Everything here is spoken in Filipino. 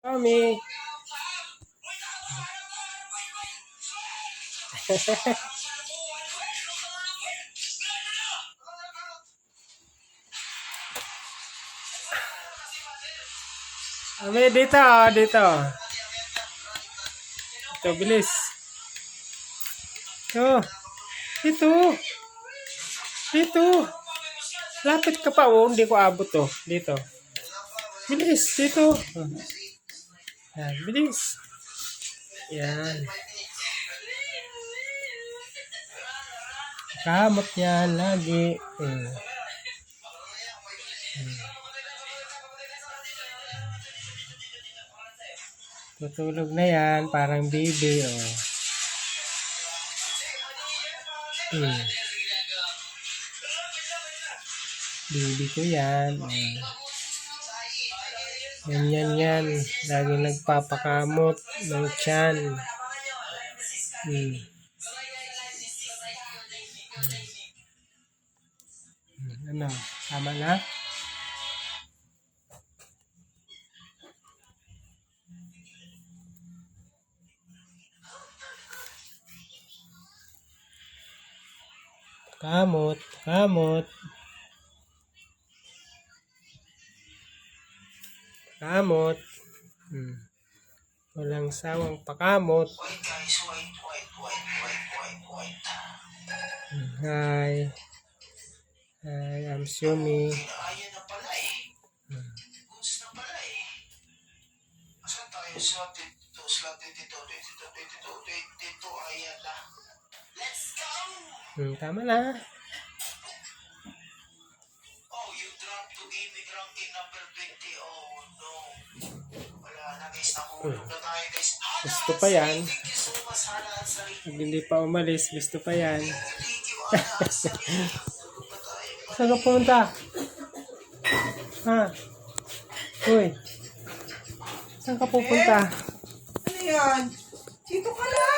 Kami. Kami dito, dito. Ito, bilis. Ito. Dito. Dito. Lapit ka pa, oh. Hindi ko abot, oh. Dito. Bilis, dito. Yan, bilis. Yan. Kamot yan, lagi. Tutulog na yan, parang baby, oh. Baby ko yan, oh. Yan. Lagi nagpapakamot ng tiyan. Ano? Tama na? Kamot. Kamot. Walang sawang pakamot. Hi. Hi, I'm Sumi. Tama na. Gusto pa yan. Hindi pa umalis, gusto pa yan. Saan ka pumunta? Ha? Uy. Saan ka pupunta? Ano yan? Dito ka lang.